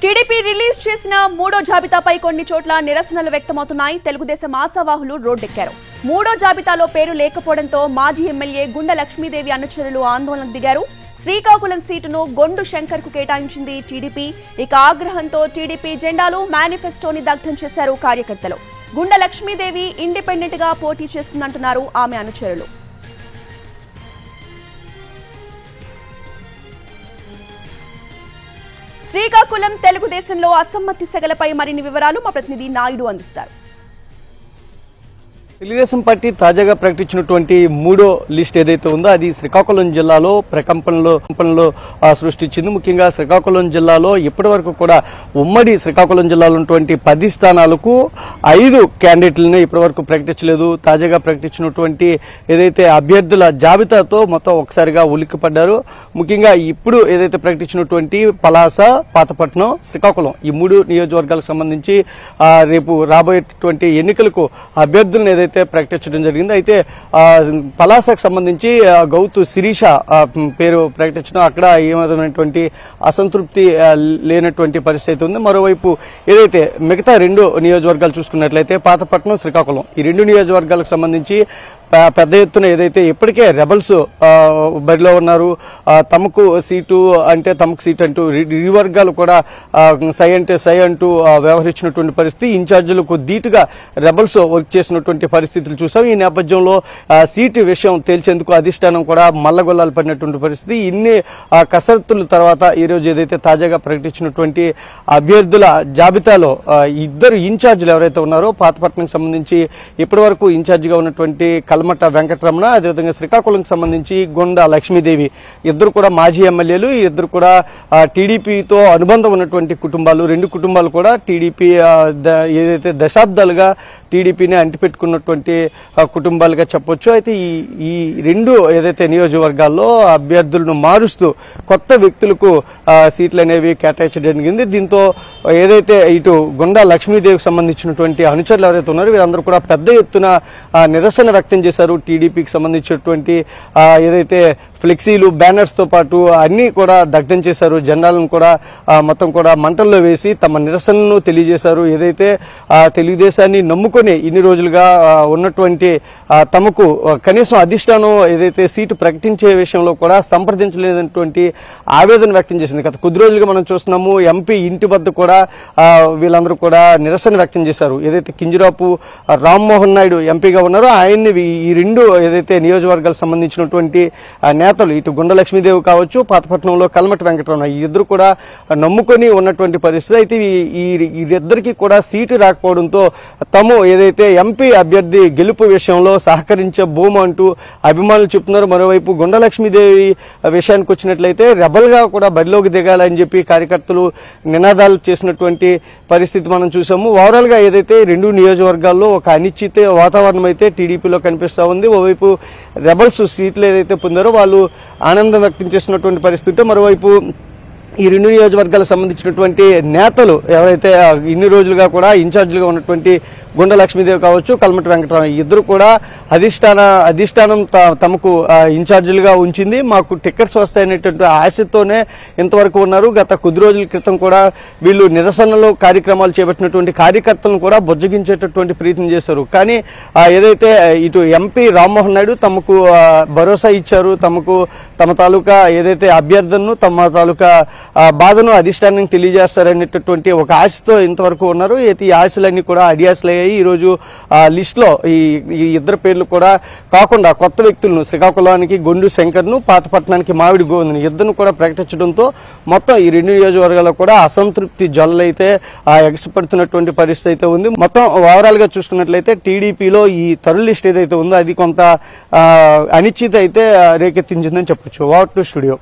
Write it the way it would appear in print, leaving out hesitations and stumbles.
TDP release చేసిన మూడో జాబితాపై కొన్ని చోట్ల నిరసనలు వ్యక్తమవుతున్నాయి. తెలుగుదేశం ఆశావాహులు రోడ్డెక్కారు. మూడో జాబితాలో పేరు లేకపోవడంతో మాజీ ఎమ్మెల్యే గుండ లక్ష్మీదేవి అనుచరులు ఆందోళనకు దిగారు. శ్రీకాకుళం సీటును గొండు శంకర్ కు కేటాయించింది టీడీపీ. ఇక ఆగ్రహంతో టీడీపీ జెండాలు మేనిఫెస్టోని దగ్ధం చేశారు కార్యకర్తలు. గుండ లక్ష్మీదేవి ఇండిపెండెంట్ గా పోటీ చేస్తుందంటున్నారు ఆమె అనుచరులు. శ్రీకాకుళం తెలుగుదేశంలో అసమ్మతి సెగలపై మరిన్ని వివరాలు మా ప్రతినిధి నాయుడు అందిస్తారు. తెలుగుదేశం పార్టీ తాజాగా ప్రకటించినటువంటి మూడో లిస్ట్ ఏదైతే ఉందో అది శ్రీకాకుళం జిల్లాలో ప్రకంపనలో సృష్టించింది. ముఖ్యంగా శ్రీకాకుళం జిల్లాలో ఇప్పటి వరకు కూడా ఉమ్మడి శ్రీకాకుళం జిల్లాలో ఉన్నటువంటి 10 స్థానాలకు 5 క్యాండిడేట్లను ఇప్పటి వరకు ప్రకటించలేదు. తాజాగా ప్రకటించినటువంటి ఏదైతే అభ్యర్థుల జాబితాతో మొత్తం ఒకసారిగా ఉలిక్కిపడ్డారు. ముఖ్యంగా ఇప్పుడు ఏదైతే ప్రకటించినటువంటి పలాస, పాతపట్నం, శ్రీకాకుళం ఈ 3 నియోజకవర్గాలకు సంబంధించి రేపు రాబోయేటువంటి ఎన్నికలకు అభ్యర్థులను ఏదైతే ప్రకటించడం జరిగింది. అయితే పలాసకు సంబంధించి గౌతు శిరీష పేరు ప్రకటించడం అక్కడ ఏమైనటువంటి అసంతృప్తి లేనటువంటి పరిస్థితి ఉంది. మరోవైపు ఏదైతే మిగతా 2 నియోజకవర్గాలు చూసుకున్నట్లయితే పాతపట్నం, శ్రీకాకుళం ఈ 2 నియోజకవర్గాలకు సంబంధించి పెద్ద ఎత్తున ఏదైతే ఇప్పటికే రెబల్స్ బరిలో ఉన్నారు. తమకు సీటు అంటూ ఇరు వర్గాలు కూడా సై అంటే సై అంటూ వ్యవహరించినటువంటి పరిస్థితి. ఇన్ఛార్జీలకు ధీటుగా రెబల్స్ వర్క్ చేసినటువంటి పరిస్థితులు చూసాం. ఈ నేపథ్యంలో సీటు విషయం తేల్చేందుకు అధిష్టానం కూడా మల్లగొల్లాలు పడినటువంటి పరిస్థితి. ఇన్ని కసరత్తుల తర్వాత ఈ రోజు ఏదైతే తాజాగా ప్రకటించినటువంటి అభ్యర్థుల జాబితాలో 2 ఇన్ఛార్జీలు ఎవరైతే ఉన్నారో పాతపట్నంకి సంబంధించి ఇప్పటి వరకు ఇన్ఛార్జిగా ఉన్నటువంటి కల్మట వెంకటరమణ, అదేవిధంగా శ్రీకాకుళంకి సంబంధించి గుండ లక్ష్మీదేవి ఇద్దరు కూడా మాజీ ఎమ్మెల్యేలు. ఈ ఇద్దరు కూడా టీడీపీతో అనుబంధం ఉన్నటువంటి కుటుంబాలు. 2 కుటుంబాలు కూడా టీడీపీ ఏదైతే దశాబ్దాలుగా టీడీపీని అంటిపెట్టుకున్నటువంటి కుటుంబాలుగా చెప్పొచ్చు. అయితే ఈ 2 ఏదైతే నియోజకవర్గాల్లో అభ్యర్థులను మారుస్తూ కొత్త వ్యక్తులకు సీట్లు అనేవి కేటాయించడం జరిగింది. దీంతో ఏదైతే ఇటు గుండా లక్ష్మీదేవికి సంబంధించినటువంటి అనుచరులు ఎవరైతే ఉన్నారో వీరందరూ కూడా పెద్ద ఎత్తున నిరసన వ్యక్తం చేశారు. టీడీపీకి సంబంధించినటువంటి ఏదైతే ఫ్లెక్సీలు, బ్యానర్స్ తో పాటు అన్ని కూడా దగ్ధం చేశారు. జెండాలను కూడా మొత్తం కూడా మంటల్లో వేసి తమ నిరసనను తెలియజేశారు. ఏదైతే తెలుగుదేశాన్ని నమ్ముకొని ఇన్ని రోజులుగా ఉన్నటువంటి తమకు కనీసం అధిష్టానం ఏదైతే సీటు ప్రకటించే విషయంలో కూడా సంప్రదించలేనటువంటి ఆవేదన వ్యక్తం చేసింది. గత కొద్ది రోజులుగా మనం చూస్తున్నాము ఎంపీ ఇంటి వద్ద కూడా వీళ్ళందరూ కూడా నిరసన వ్యక్తం చేశారు. ఏదైతే కింజరాపు రామ్మోహన్ నాయుడు ఎంపీగా ఉన్నారో ఆయన్ని ఈ 2 ఏదైతే నియోజకవర్గాలకు సంబంధించినటువంటి నేతలు ఇటు గుండ లక్ష్మీదేవి కావచ్చు, పాతపట్నంలో కల్మట వెంకటరమణ ఈ ఇద్దరు కూడా నమ్ముకొని ఉన్నటువంటి పరిస్థితి. అయితే వీరిద్దరికీ కూడా సీటు రాకపోవడంతో తాము ఏదైతే ఎంపీ అభ్యర్థి గెలుపు విషయంలో సహకరించబోము అంటూ అభిమానులు చెప్తున్నారు. మరోవైపు గుండ లక్ష్మీదేవి విషయానికి వచ్చినట్లయితే రెబల్ గా కూడా బరిలోకి దిగాలని చెప్పి కార్యకర్తలు నినాదాలు చేసినటువంటి పరిస్థితి మనం చూసాము. ఓవరాల్ గా ఏదైతే 2 నియోజకవర్గాల్లో ఒక అనిశ్చిత వాతావరణం అయితే టీడీపీలో కనిపిస్తా ఉంది. ఓవైపు రెబల్స్ సీట్లు ఏదైతే పొందారో వాళ్ళు ఆనందం వ్యక్తం చేస్తున్నటువంటి పరిస్థితి. మరోవైపు ఈ 2 నియోజకవర్గాలకు సంబంధించినటువంటి నేతలు ఎవరైతే ఇన్ని రోజులుగా కూడా ఇన్ఛార్జీలుగా ఉన్నటువంటి గుండ లక్ష్మీదేవి కావచ్చు, కల్మట వెంకటరామ ఇద్దరు కూడా అధిష్టానం తమకు ఇన్ఛార్జీలుగా ఉంచింది, మాకు టికెట్స్ వస్తాయనేటువంటి ఆశతోనే ఇంతవరకు ఉన్నారు. గత కొద్ది రోజుల క్రితం కూడా వీళ్ళు నిరసనలో కార్యక్రమాలు చేపట్టినటువంటి కార్యకర్తలను కూడా బుజ్జగించేటటువంటి ప్రయత్నం చేశారు. కానీ ఏదైతే ఇటు ఎంపీ రామ్మోహన్ నాయుడు తమకు భరోసా ఇచ్చారు, తమ తాలూకా ఏదైతే అభ్యర్థనను తమ తాలూకా బాధను అధిష్టానానికి తెలియజేస్తారనేటటువంటి ఒక ఆశతో ఇంతవరకు ఉన్నారు. అయితే ఈ ఆశలన్నీ కూడా అడియాసలయ్యాయి. ఈ రోజు లిస్ట్ లో ఈ 2 పేర్లు కూడా కాకుండా కొత్త వ్యక్తులను శ్రీకాకుళానికి గొండు శంకర్ను, పాతపట్నానికి మామిడి గోవిందను ఇద్దరు కూడా ప్రకటించడంతో మొత్తం ఈ 2 నియోజకవర్గాల్లో కూడా అసంతృప్తి జల్లైతే ఎగసిపడుతున్నటువంటి పరిస్థితి అయితే ఉంది. మొత్తం ఓవరాల్ గా చూసుకున్నట్లయితే టీడీపీలో ఈ తరుణ్ లిస్ట్ ఏదైతే ఉందో అది కొంత అనిశ్చిత అయితే రేకెత్తించిందని చెప్పొచ్చు. What to studio.